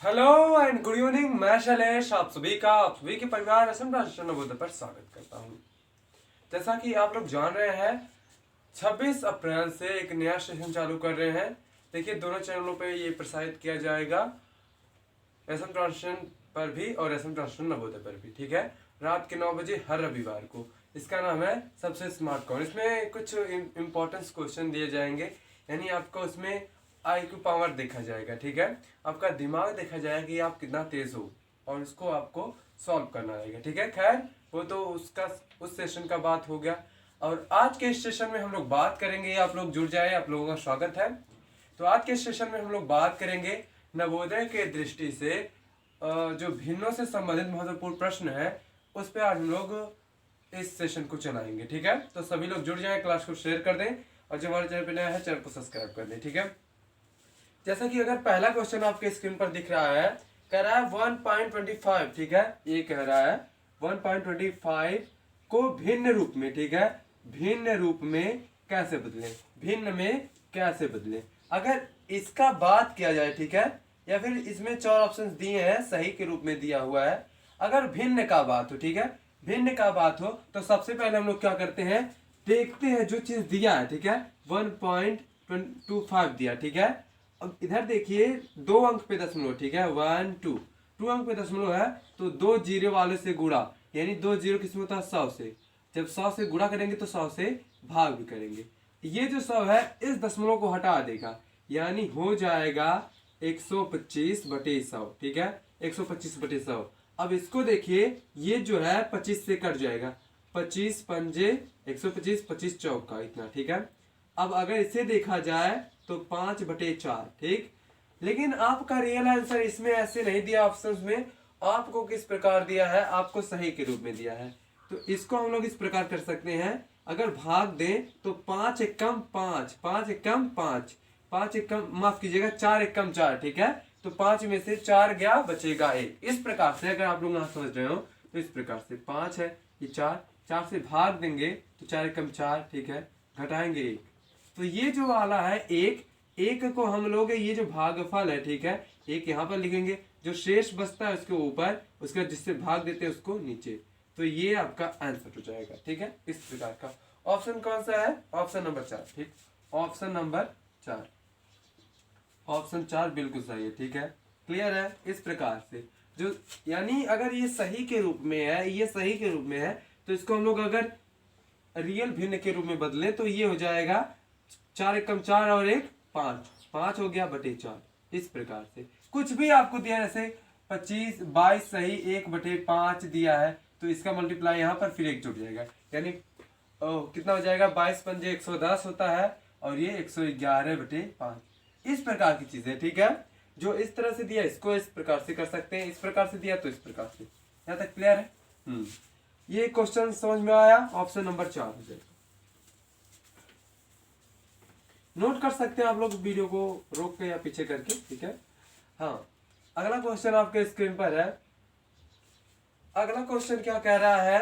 Hello and good evening. मैं शैलेश आप सभी के परिवार असम राष्ट्र नवोदय पर स्वागत करता हूं। जैसा कि आप लोग जान रहे हैं 26 अप्रैल से एक नया सेशन चालू कर रहे हैं। देखिए दोनों चैनलों पे ये प्रसारित किया जाएगा, असम ट्रांसलेशन पर भी और असम ट्रांसलेशन नवोदय पर भी। ठीक है, रात के 9 बजे हर रविवार को। इसका नाम है सबसे स्मार्ट कौन। इसमें कुछ इम्पोर्टेंस क्वेश्चन दिए जाएंगे, यानी आपको उसमें IQ पावर देखा जाएगा। ठीक है, आपका दिमाग देखा जाएगा कि आप कितना तेज हो और उसको आपको सॉल्व करना रहेगा। ठीक है, खैर वो तो उसका उस सेशन का बात हो गया। और आज के इस सेशन में हम लोग बात करेंगे, आप लोग जुड़ जाए, आप लोगों का स्वागत है। तो आज के सेशन में हम लोग बात करेंगे नवोदय के दृष्टि से जो भिन्नों से संबंधित महत्वपूर्ण प्रश्न है उस पर आज हम लोग इस सेशन को चलाएंगे। ठीक है, तो सभी लोग जुड़ जाएं, क्लास को शेयर कर दें और जो हमारे चैनल पर नया है चैनल को सब्सक्राइब कर दें। ठीक है, जैसा कि अगर पहला क्वेश्चन आपके स्क्रीन पर दिख रहा है, कह रहा है 1.25। ठीक है, ये कह रहा है 1.25 को भिन्न रूप में, ठीक है, भिन्न रूप में कैसे बदलें, भिन्न में कैसे बदलें। अगर इसका बात किया जाए, ठीक है, या फिर इसमें 4 ऑप्शंस दिए हैं, सही के रूप में दिया हुआ है। अगर भिन्न का बात हो, ठीक है, भिन्न का बात हो तो सबसे पहले हम लोग क्या करते हैं, देखते हैं जो चीज दिया है। ठीक है, 1.25 दिया, ठीक है। अब इधर देखिए 2 अंक पे दशमलव, ठीक है, 1 2 2 अंक पे दशमलव है तो 2 जीरो वाले से गुणा, यानी 2 जीरो किसमें होता है 100 से। जब 100 से गुणा करेंगे तो 100 से भाग भी करेंगे। ये जो 100 है इस दशमलव को हटा देगा, यानी हो जाएगा 125/100। ठीक है, 125/100। अब इसको देखिए, ये जो है 25 से कट जाएगा, 25 पंजे 125, 25 चौका इतना। ठीक है, अब अगर इसे देखा जाए तो 5/4। ठीक, लेकिन आपका रियल आंसर इसमें ऐसे नहीं दिया ऑप्शंस में, आपको किस प्रकार दिया है, आपको सही के रूप में दिया है। तो इसको हम लोग इस प्रकार कर सकते हैं, अगर भाग दें तो 5 एकम 5, 5 एकम 5, 5 एकम माफ कीजिएगा 4 एकम 4। ठीक है, तो 5 में से 4 गया, बचेगा 1। इस प्रकार से अगर आप लोग यहाँ समझ रहे हो तो इस प्रकार से 5 है, ये 4 से भाग देंगे तो 4 एकम 4, ठीक है, घटाएंगे 1। तो ये जो वाला है एक को हम लोग ये जो भागफल है, ठीक है, एक यहाँ पर लिखेंगे, जो शेष बचता है उसके ऊपर, उसका जिससे भाग देते हैं उसको नीचे। तो ये आपका आंसर हो जाएगा। ठीक है, इस प्रकार का ऑप्शन कौन सा है, ऑप्शन नंबर 4। ठीक, ऑप्शन नंबर 4, ऑप्शन 4 बिल्कुल सही है। ठीक है, क्लियर है। इस प्रकार से जो, यानी अगर ये सही के रूप में है, ये सही के रूप में है, तो इसको हम लोग अगर रियल भिन्न के रूप में बदले तो ये हो जाएगा 4 एकम 4 और 1 5, 5 हो गया बटे 4। इस प्रकार से कुछ भी आपको दिया, जैसे 25 22 सही 1/5 दिया है तो इसका मल्टीप्लाई यहाँ पर फिर 1 जुड़ जाएगा, यानी कितना हो जाएगा, 22 पंजे 110 होता है और ये 111/5। इस प्रकार की चीजें, ठीक है, जो इस तरह से दिया इसको इस प्रकार से कर सकते हैं, इस प्रकार से दिया तो इस प्रकार से। यहाँ तक क्लियर है। ये क्वेश्चन समझ में आया, ऑप्शन नंबर 4 हो जाएगा। नोट कर सकते हैं आप लोग वीडियो को रोक के या पीछे करके। ठीक है, हाँ, अगला क्वेश्चन आपके स्क्रीन पर है। अगला क्वेश्चन क्या कह रहा है,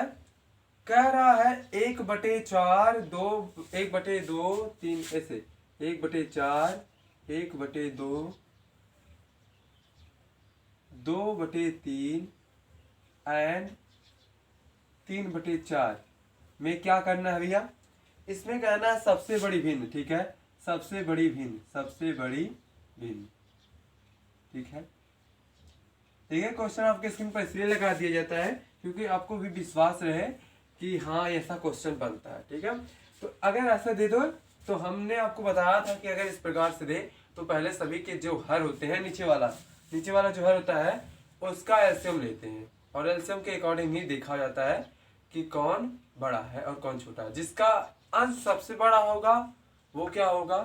कह रहा है 1/4 2 1/2 3, ऐसे 1/4 1/2 2/3 एंड 3/4 में क्या करना है भैया, इसमें कहना है सबसे बड़ी भिन्न। ठीक है, सबसे बड़ी भिन्न, सबसे बड़ी भिन्न। ठीक है, ठीक है, क्वेश्चन आपके स्क्रीन पर इसलिए लगा दिया जाता है क्योंकि आपको भी विश्वास रहे कि हाँ ऐसा क्वेश्चन बनता है। ठीक है, तो अगर ऐसा दे दो तो हमने आपको बताया था कि अगर इस प्रकार से दे तो पहले सभी के जो हर होते हैं, नीचे वाला जो हर होता है उसका एलसीएम लेते हैं और एलसीएम के अकॉर्डिंग ही देखा जाता है कि कौन बड़ा है और कौन छोटा है। जिसका अंश सबसे बड़ा होगा वो क्या होगा,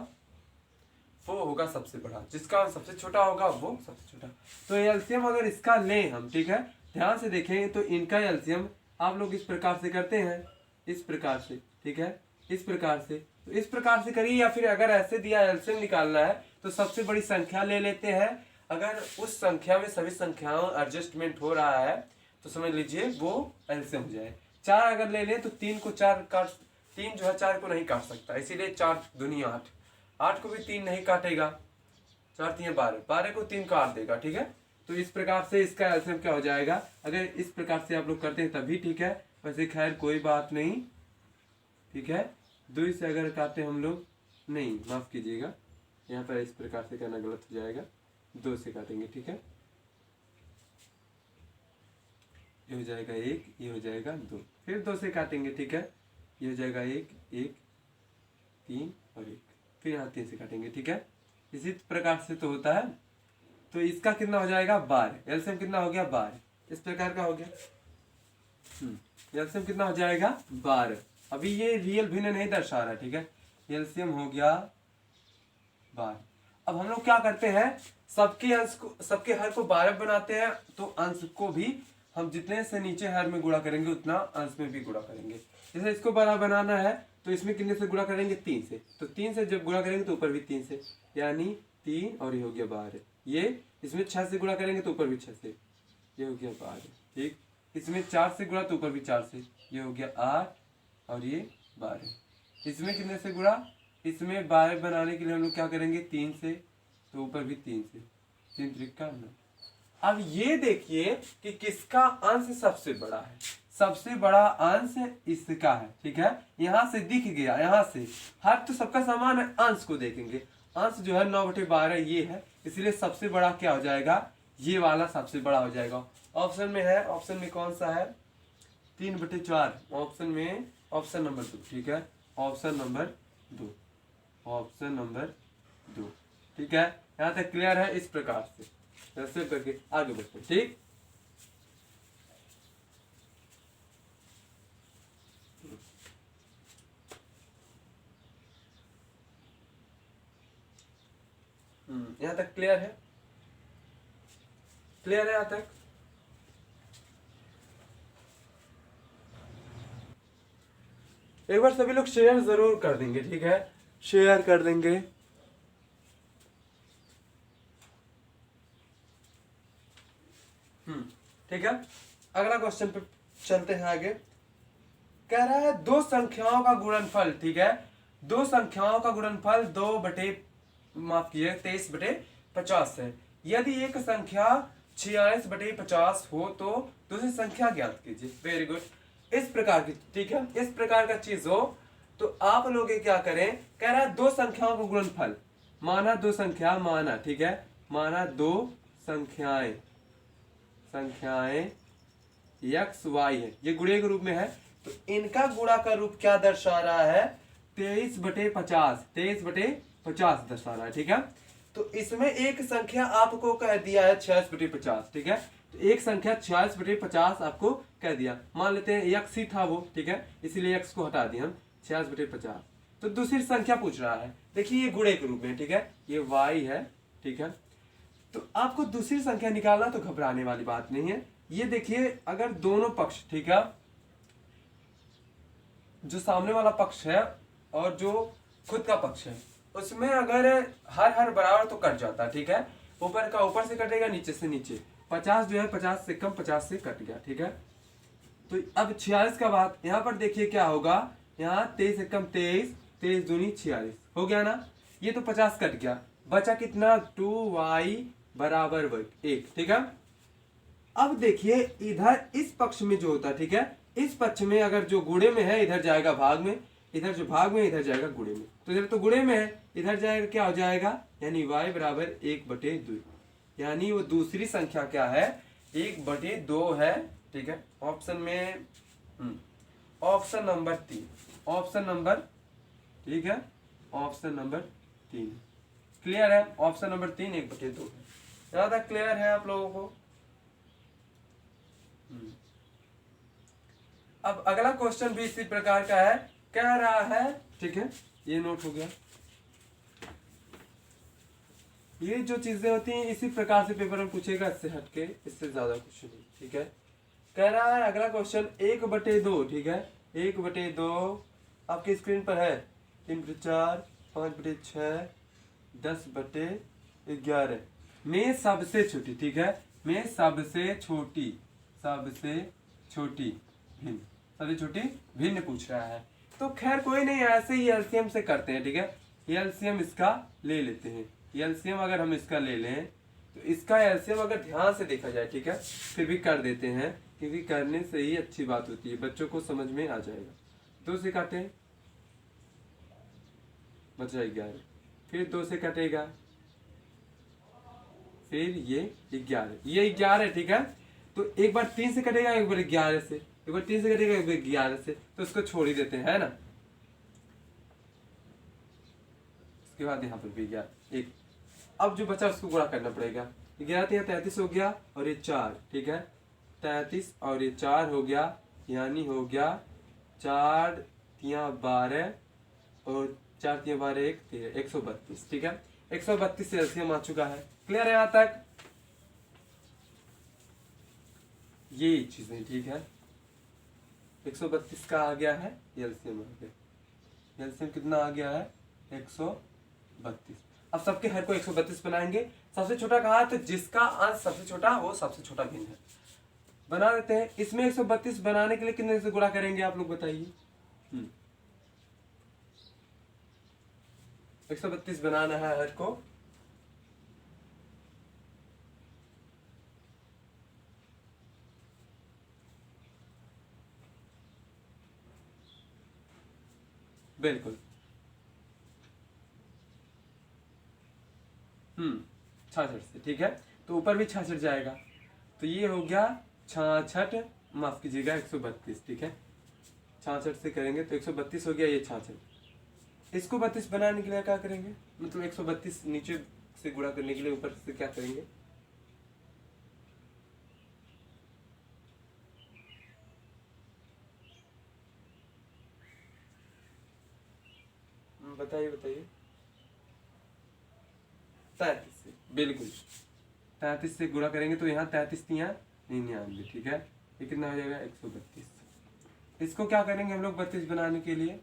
वो होगा सबसे बड़ा, जिसका अंश सबसे छोटा होगा वो सबसे छोटा। तो एलसीएम अगर इसका लें हम, ठीक है, ध्यान से देखें तो इनका एलसीएम आप लोग इस प्रकार से करते हैं, इस प्रकार से। ठीक है, इस प्रकार से, तो इस प्रकार से करिए, या फिर अगर ऐसे दिया एलसीएम निकालना है तो सबसे बड़ी संख्या ले लेते हैं। अगर उस संख्या में सभी संख्याओं एडजस्टमेंट हो रहा है तो समझ लीजिए वो एलसीएम हो जाए। 4 अगर ले लें तो 3 को 4 काट, 3 जो है 4 को नहीं काट सकता, इसीलिए 4 दुनिया 8, 8 को भी 3 नहीं काटेगा, 4 3 12, 12 को 3 काट देगा। ठीक है, तो इस प्रकार से इसका एलसीएम क्या हो जाएगा, अगर इस प्रकार से आप लोग करते हैं तभी ठीक है, वैसे खैर कोई बात नहीं, ठीक है। 2 से अगर काटे हम लोग, नहीं माफ कीजिएगा, यहाँ पर इस प्रकार से करना गलत हो जाएगा, 2 से काटेंगे, ठीक है। ये हो जाएगा 1, ये हो जाएगा 2, फिर 2 से काटेंगे, ठीक है। ये हो जाएगा 1 1 3 और 1, फिर यहाँ 3 से काटेंगे, ठीक है। इसी प्रकार से तो होता है। तो इसका कितना हो जाएगा 12, एलसीएम कितना हो गया 12, इस प्रकार का हो गया। एलसीएम कितना हो जाएगा 12। अभी ये रियल भिन्न नहीं दर्शा रहा है, ठीक है। एलसीएम हो गया 12। अब हम लोग क्या करते हैं, सबके अंश को, सबके हर को 12 बनाते हैं, तो अंश को भी हम जितने से नीचे हर में गुणा करेंगे उतना अंश में भी गुणा करेंगे। जैसे इसको 12 बनाना है तो इसमें कितने से गुणा करेंगे, 3 से, तो 3 से जब गुणा करेंगे तो ऊपर भी 3 से, यानी 3 और ये हो गया 12। ये इसमें 6 से गुणा करेंगे तो ऊपर भी 6 से, ये हो गया 12, ठीक। इसमें 4 से गुणा तो ऊपर भी 4 से, ये हो गया 8 और ये 12। इसमें कितने से गुणा, इसमें 12 बनाने के लिए हम लोग क्या करेंगे 3 से, तो ऊपर भी 3 से, 3 त्रिका 9। अब ये देखिए कि किसका अंश सबसे बड़ा है, सबसे बड़ा अंश इसका है, ठीक है। यहाँ से दिख गया, यहाँ से हर तो सबका समान है, अंश को देखेंगे, अंश जो है 9/12 ये है, इसलिए सबसे बड़ा क्या हो जाएगा, ये वाला सबसे बड़ा हो जाएगा। ऑप्शन में है, ऑप्शन में कौन सा है, 3/4, ऑप्शन में ऑप्शन नंबर 2, ठीक है, ऑप्शन नंबर 2, ऑप्शन नंबर 2, ठीक है। यहाँ तक क्लियर है। इस प्रकार से ऐसे करके आगे बढ़ते हैं, ठीक। यहाँ तक क्लियर है, क्लियर है यहाँ तक। एक बार सभी लोग शेयर जरूर कर देंगे, ठीक है, शेयर कर देंगे। ठीक है, अगला क्वेश्चन पे चलते हैं आगे। कह रहा है दो संख्याओं का गुणनफल, ठीक है, दो संख्याओं का गुणनफल 23/50 है। यदि एक संख्या 46/50 हो तो दूसरी संख्या ज्ञात कीजिए। वेरी गुड, इस प्रकार की, ठीक है, इस प्रकार का चीज हो तो आप लोग क्या करें, कह रहा है दो संख्याओं का गुणनफल, माना दो संख्या, माना, ठीक है, माना दो संख्याएं x y है, ये गुणे के रूप में है, तो इनका गुणा का रूप क्या दर्शा रहा है, 23/50 दर्शा रहा है, ठीक है। तो इसमें एक संख्या आपको कह दिया है 46/50, ठीक है, तो एक संख्या 46/50 आपको कह दिया, मान लेते हैं x ही था वो, ठीक है, इसीलिए x को हटा दिया हम, 46/50। तो दूसरी संख्या पूछ रहा है, देखिए ये गुणे के रूप में, ठीक है, ये y है, ठीक है। तो आपको दूसरी संख्या निकालना तो घबराने वाली बात नहीं है। ये देखिए अगर दोनों पक्ष, ठीक है, जो सामने वाला पक्ष है और जो खुद का पक्ष है, उसमें अगर हर बराबर तो कट जाता, ठीक है, ऊपर का ऊपर से कटेगा, नीचे से नीचे, 50 जो है 50 से कम, 50 से कट गया, ठीक है। तो अब 46 का बात यहाँ पर देखिए क्या होगा, यहाँ 23 से कम 23, 23 दूनी 46 हो गया ना, ये तो 50 कट गया, बचा कितना 2y बराबर 1, ठीक है। अब देखिए इधर इस पक्ष में जो होता है, ठीक है, इस पक्ष में अगर जो गुणे में है इधर जाएगा भाग में, इधर जो भाग में इधर जाएगा गुणे में, तो इधर तो गुणे में है, इधर जाएगा क्या हो जाएगा, यानी y बराबर 1/2, यानी वो दूसरी संख्या क्या है 1/2 है, ठीक है। ऑप्शन में ऑप्शन नंबर 3, ऑप्शन नंबर, ठीक है, ऑप्शन नंबर 3 क्लियर है, ऑप्शन नंबर 3 1/2 है। यहां तक क्लियर है आप लोगों को। अब अगला क्वेश्चन भी इसी प्रकार का है, कह रहा है, ठीक है, ये नोट हो गया। ये जो चीजें होती हैं इसी प्रकार से पेपर में पूछेगा, इससे हटके, इससे ज्यादा कुछ नहीं, ठीक है। कह रहा है अगला क्वेश्चन 1/2, ठीक है, 1/2 आपकी स्क्रीन पर है, 3/4, 5/6, 10/11 में सबसे छोटी, ठीक है, में सबसे छोटी भिन्न, सबसे छोटी भिन्न पूछ रहा है। तो खैर कोई नहीं, ऐसे ही एलसीएम से करते हैं, ठीक है, एलसीएम इसका ले लेते हैं। एलसीएम अगर हम इसका ले लें तो इसका एलसीएम अगर ध्यान से देखा जाए, ठीक है, फिर भी कर देते हैं क्योंकि करने से ही अच्छी बात होती है, बच्चों को समझ में आ जाएगा। 2 से काटें, बचा 11, फिर 2 से कटेगा, फिर ये 11, ठीक है। तो एक बार 3 से कटेगा, एक बार 11 से, एक बार 3 से कटेगा, एक बार 11 से, तो इसको छोड़ ही देते हैं, है ना। उसके बाद यहाँ पर भी 11, एक। अब जो बचा उसको गुणा करना पड़ेगा। 11 33 हो गया और ये 4, ठीक है, 33 और ये 4 हो गया, यानी हो गया 4 तिया 12 और 4 तिया 12 1 13, 132, ठीक है। 132 से एलसीएम आ चुका है। क्लियर है यहाँ तक? ये चीजें, ठीक है। 132 का आ गया है एलसीएम, आ गया एलसीएम कितना आ गया है 132। अब सबके हर को 132 बनाएंगे। सबसे छोटा कहा है, तो जिसका अंश सबसे छोटा वो सबसे छोटा भिन्न है, बना देते हैं। इसमें 132 बनाने के लिए कितने से गुणा करेंगे आप लोग बताइए। 132 बनाना है हर को, बिल्कुल 66 से, ठीक है। तो ऊपर भी 66 जाएगा, तो ये हो गया 66, माफ कीजिएगा 132, ठीक है। 66 से करेंगे तो 132 हो गया, ये 66। इसको 32 बनाने के लिए क्या करेंगे, मतलब 132 नीचे से गुणा करने के लिए ऊपर से क्या करेंगे। बताइए बताइए। 33 से, बिल्कुल 33 से गुणा करेंगे तो यहाँ 33 तिया 99, ठीक है। ये कितना हो जाएगा 132। इसको क्या करेंगे हम लोग 32 बनाने के लिए,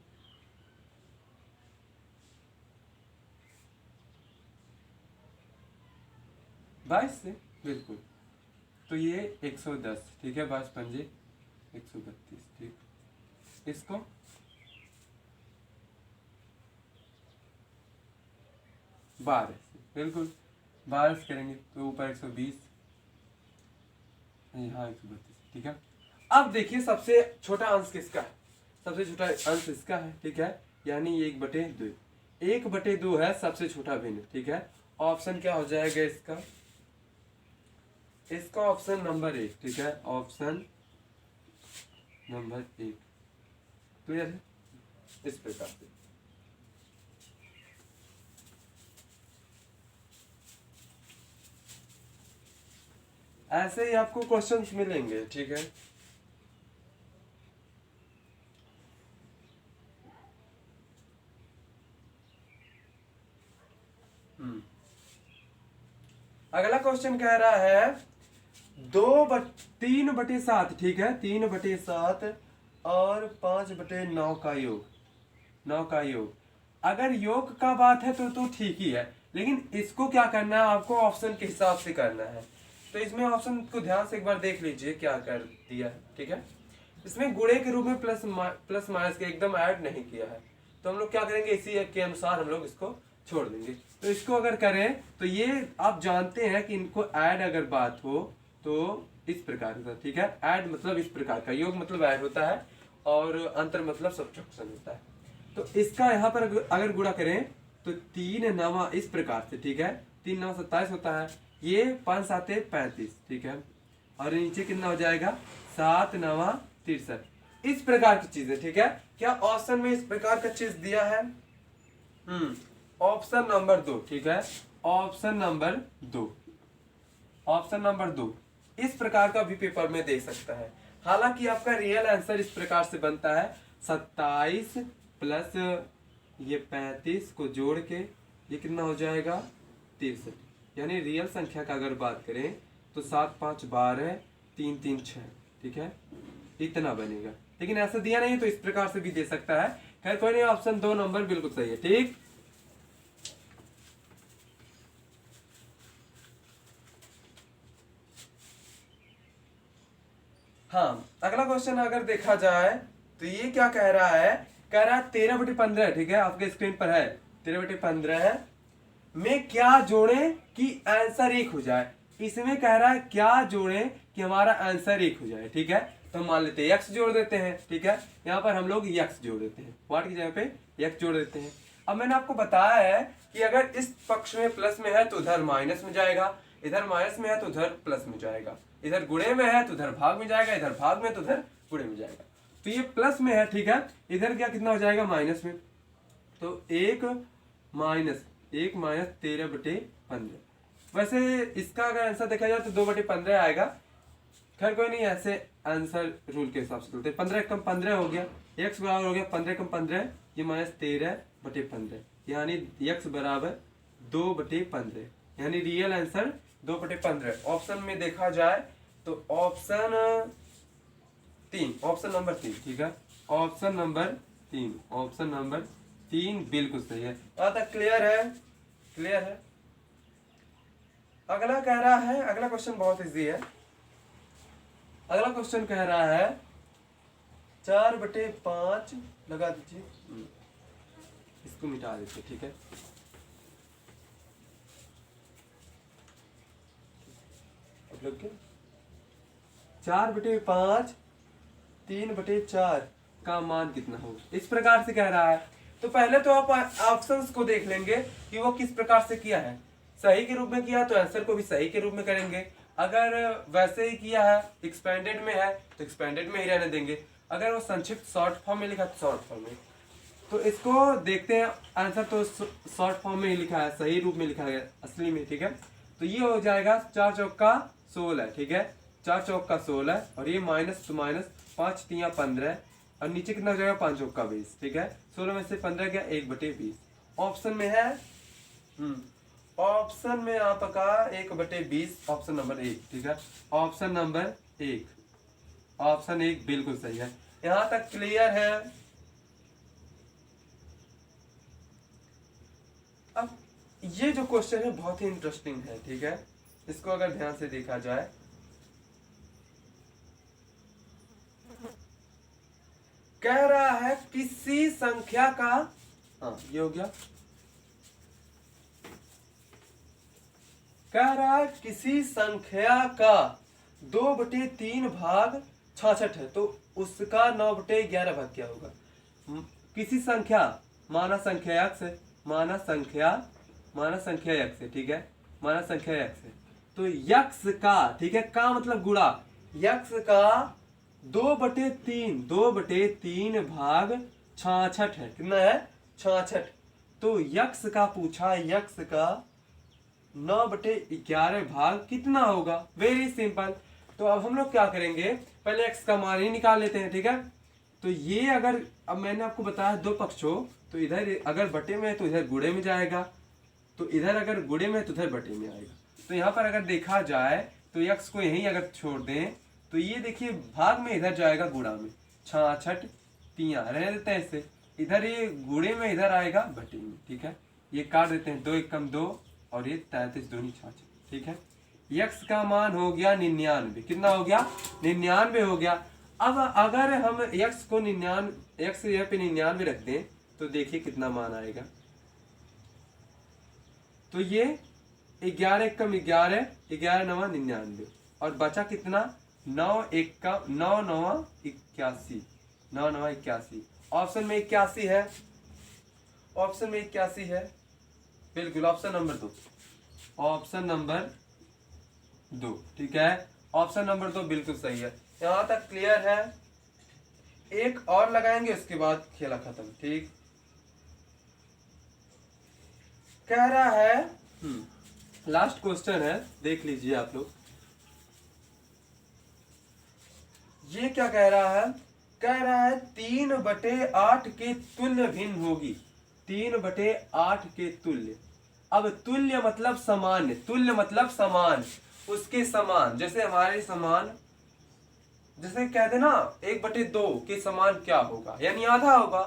बाईस से, बिल्कुल। तो ये 110, ठीक है, 22 पंजे 132, ठीक। इसको 12 से, बिल्कुल 12 से करेंगे तो ऊपर 120, यहाँ 132, ठीक है। अब देखिए सबसे छोटा अंश किसका है, सबसे छोटा अंश इसका है, ठीक है, यानी 1/2। 1/2 है सबसे छोटा भिन्न, ठीक है। ऑप्शन क्या हो जाएगा इसका, इसका ऑप्शन नंबर 1, ठीक है, ऑप्शन नंबर 1। क्लियर है? इस प्रकार से ऐसे ही आपको क्वेश्चंस मिलेंगे, ठीक है। अगला क्वेश्चन कह रहा है 3/7, ठीक है, 3/7 और 5/9 का योग, 9 का योग। अगर योग का बात है तो ठीक ही है, लेकिन इसको क्या करना है आपको ऑप्शन के हिसाब से करना है। तो इसमें ऑप्शन को ध्यान से एक बार देख लीजिए क्या कर दिया है, ठीक है। इसमें गुणे के रूप में प्लस माइनस के एकदम ऐड नहीं किया है, तो हम लोग क्या करेंगे इसी के अनुसार हम लोग इसको छोड़ देंगे। तो इसको अगर करें तो ये आप जानते हैं कि इनको ऐड अगर बात हो तो इस प्रकार का, ठीक है। ऐड मतलब इस प्रकार का, योग मतलब ऐड होता है और अंतर मतलब सब्ट्रैक्शन होता है। तो इसका यहाँ पर अगर गुणा करें तो 3 9 इस प्रकार से, ठीक है, 3 9 27 होता है, ये 5 7 35, ठीक है, और नीचे कितना हो जाएगा 7 9 63, इस प्रकार की चीजें, ठीक है। क्या ऑप्शन में इस प्रकार का चीज दिया है? ऑप्शन नंबर 2, ठीक है, ऑप्शन नंबर 2, ऑप्शन नंबर 2 इस प्रकार का भी पेपर में दे सकता है। हालांकि आपका रियल आंसर इस प्रकार से बनता है 27 प्लस ये 35 को जोड़ के ये कितना हो जाएगा 63, यानी रियल संख्या का अगर बात करें तो 7 5 12 3 3 6, ठीक है, इतना बनेगा। लेकिन ऐसा दिया नहीं तो इस प्रकार से भी दे सकता है। खैर कोई नहीं, ऑप्शन 2 नंबर बिल्कुल सही है, ठीक। हाँ, अगला क्वेश्चन अगर देखा जाए तो ये क्या कह रहा है, कह रहा है 13/15, ठीक है, आपके स्क्रीन पर है 13/15 है। में क्या जोड़ें कि आंसर एक हो जाए। इसमें कह रहा है क्या जोड़ें कि हमारा आंसर एक हो जाए, ठीक है। तो मान लेते हैं x जोड़ देते हैं, ठीक है। यहाँ पर हम लोग x जोड़ देते हैं, वाट की जगह पे x जोड़ देते हैं। अब मैंने आपको बताया है कि अगर इस पक्ष में प्लस में है तो उधर माइनस में जाएगा, इधर माइनस में है तो उधर प्लस में जाएगा, इधर गुणे में है तो उधर भाग में जाएगा, इधर भाग में तो उधर गुणे में जाएगा। तो ये प्लस में है, ठीक है। इधर क्या कितना हो जाएगा, माइनस में। तो 1 माइनस 13/15। वैसे इसका अगर आंसर देखा जाए तो 2/15 आएगा। खैर कोई नहीं, ऐसे आंसर रूल के हिसाब से चलते। 15 कम 15 हो गया, x बराबर हो गया 15 कम 15, ये -13/15, यानी x बराबर 2/15, यानी रियल आंसर 2/15। ऑप्शन में देखा जाए तो ऑप्शन नंबर 3, ठीक है। ऑप्शन नंबर 3 बिल्कुल सही है। यहाँ तक क्लियर है? क्लियर है। अगला कह रहा है, अगला क्वेश्चन बहुत इजी है। अगला क्वेश्चन कह रहा है 4/5 लगा दीजिए, इसको मिटा देते, ठीक है। अब लोग 4/5 3/4 का मान कितना होगा, इस प्रकार से कह रहा है। तो पहले तो आप ऑप्शंस को देख लेंगे कि वो किस प्रकार से किया है। सही के रूप में किया तो आंसर को भी सही के रूप में करेंगे। अगर वैसे ही किया है, एक्सपेंडेड में है तो एक्सपेंडेड में ही रहने देंगे। अगर वो संक्षिप्त शॉर्ट फॉर्म में लिखा तो शॉर्ट फॉर्म में। तो इसको देखते हैं, आंसर तो शॉर्ट फॉर्म में ही लिखा है, सही रूप में लिखा है असली में, ठीक है। तो ये हो जाएगा 4 चौका 16, ठीक है। 4 चौका 16 और ये माइनस तो माइनस, 5 तिया 15 और नीचे कितना हो जाएगा 5 चौका 20, ठीक है। 16 में से 15 गया 1/20। ऑप्शन में है ऑप्शन में आपका 1/20, ऑप्शन नंबर 1, ठीक है। ऑप्शन नंबर 1, ऑप्शन 1 बिल्कुल सही है। यहां तक क्लियर है। अब ये जो क्वेश्चन है बहुत ही इंटरेस्टिंग है, ठीक है। इसको अगर ध्यान से देखा जाए, कह रहा है किसी संख्या का, हाँ ये हो गया, कह रहा है किसी संख्या का 2/3 भाग 66 है, तो उसका 9/11 भाग क्या होगा। किसी संख्या, माना संख्या x है, माना संख्या x है, ठीक है। माना संख्या x है, तो x का, ठीक है, का मतलब गुणा, x का 2/3 भाग 66 है, कितना है 66। तो x का पूछा, x का 9/11 भाग कितना होगा। Very simple. तो अब हम लोग क्या करेंगे, पहले x का मान ही निकाल लेते हैं, ठीक है। तो ये अगर, अब मैंने आपको बताया दो पक्ष हो, तो इधर अगर बटे में है तो इधर गुणे में जाएगा, तो इधर अगर गुणे में है तो इधर बटे में आएगा। तो यहाँ पर अगर देखा जाए तो x को यहीं अगर छोड़ दें तो ये देखिए भाग में इधर जाएगा गुणा में, 66 तिया रहने देते हैं इसे, इधर ये गुणे में इधर आएगा बटे में, ठीक है। ये काट देते हैं, 2 1 कम 2 और ये 33 दूनी 66, ठीक है। x का मान हो गया 99, कितना हो गया 99 हो गया। अब अगर हम x को 99, x यहाँ पे 99 रख दें तो देखिए कितना मान आएगा। तो ये 11 कम 11, 11 9 99 और बचा कितना 9 1 का 9 9 81, 9 9 81। ऑप्शन में 81 है, ऑप्शन में 81 है, बिल्कुल ऑप्शन नंबर 2, ऑप्शन नंबर 2, ठीक है। ऑप्शन नंबर 2 बिल्कुल सही है। यहां तक क्लियर है। एक और लगाएंगे उसके बाद खेला खत्म, ठीक। कह रहा है लास्ट क्वेश्चन है, देख लीजिए आप लोग। ये क्या कह रहा है, कह रहा है 3/8 के तुल्य भिन्न होगी, 3/8 के तुल्य। अब तुल्य मतलब समान, तुल्य मतलब समान, उसके समान, जैसे हमारे समान, जैसे कह देना 1/2 के समान क्या होगा, यानी आधा होगा।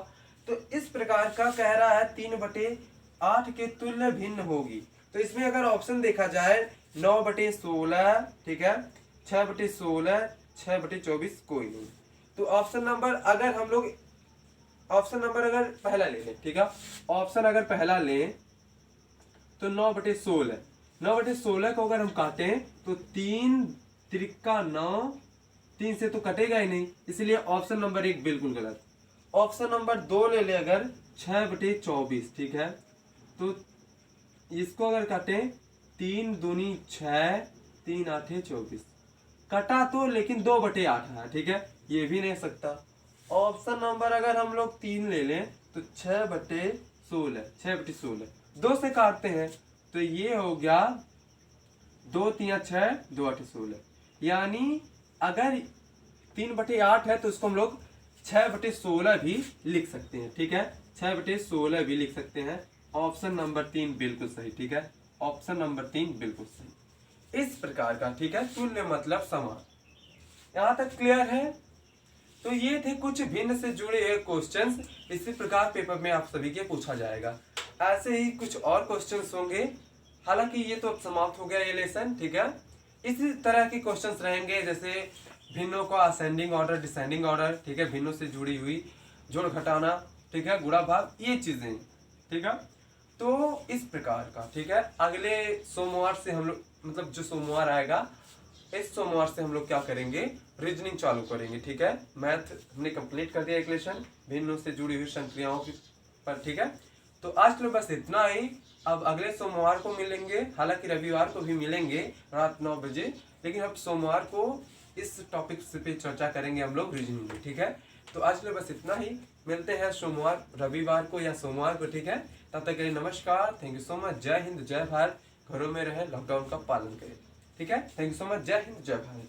तो इस प्रकार का कह रहा है 3/8 के तुल्य भिन्न होगी। तो इसमें अगर ऑप्शन देखा जाए 9/16, ठीक है, 6/16, 6/24 कोई नहीं। तो ऑप्शन नंबर अगर हम लोग, ऑप्शन नंबर अगर पहला ले लें, ठीक है, ऑप्शन अगर पहला लें तो 9/16। 9/16 को अगर हम काटें तो 3 त्रिका 9, 3 से तो कटेगा ही नहीं, इसलिए ऑप्शन नंबर 1 बिल्कुल गलत। ऑप्शन नंबर 2 ले ले अगर 6/24, ठीक है। तो इसको अगर काटें 3 दूनी 6, 3 आठे 24, कटा तो लेकिन 2/8 है, ठीक है, ये भी नहीं सकता। ऑप्शन नंबर अगर हम लोग 3 ले लें तो 6/16, 6/16 2 से काटते हैं तो ये हो गया 2 3 6, 2 8 16, यानी अगर 3/8 है तो इसको हम लोग 6/16 भी लिख सकते हैं, ठीक है, 6/16 भी लिख सकते हैं। ऑप्शन नंबर 3 बिल्कुल सही, ठीक है, ऑप्शन नंबर 3 बिल्कुल सही। इस प्रकार का, ठीक है, तुल्य मतलब समान। यहाँ तक क्लियर है? तो ये थे कुछ भिन्न से जुड़े हुए क्वेश्चंस, इसी प्रकार पेपर में आप सभी के पूछा जाएगा। ऐसे ही कुछ और क्वेश्चंस होंगे, हालांकि ये तो अब समाप्त हो गया ये लेसन, ठीक है। इसी तरह के क्वेश्चंस रहेंगे, जैसे भिन्नों का असेंडिंग ऑर्डर, डिसेंडिंग ऑर्डर, ठीक है, भिन्नों से जुड़ी हुई, जोड़ घटाना, ठीक है, गुणा भाग, ये चीजें, ठीक है। तो इस प्रकार का, ठीक है, अगले सोमवार से हम लोग, मतलब जो सोमवार आएगा, इस सोमवार से हम लोग क्या करेंगे, रीजनिंग चालू करेंगे, ठीक है। मैथ हमने कंप्लीट कर दिया एक लेसन भिन्नों से जुड़ी हुई संक्रियाओं की पर, ठीक है। तो आज के लिए बस इतना ही। अब अगले सोमवार को मिलेंगे, हालांकि रविवार को भी मिलेंगे रात 9 बजे, लेकिन अब सोमवार को इस टॉपिक पे चर्चा करेंगे हम लोग रीजनिंग में, ठीक है। तो आज के लिए बस इतना ही, मिलते हैं सोमवार, रविवार को या सोमवार को, ठीक है। तब तक के लिए नमस्कार, थैंक यू सो मच, जय हिंद जय भारत। घरों में रहे, लॉकडाउन का पालन करें, ठीक है। थैंक यू सो मच, जय हिंद जय भारत।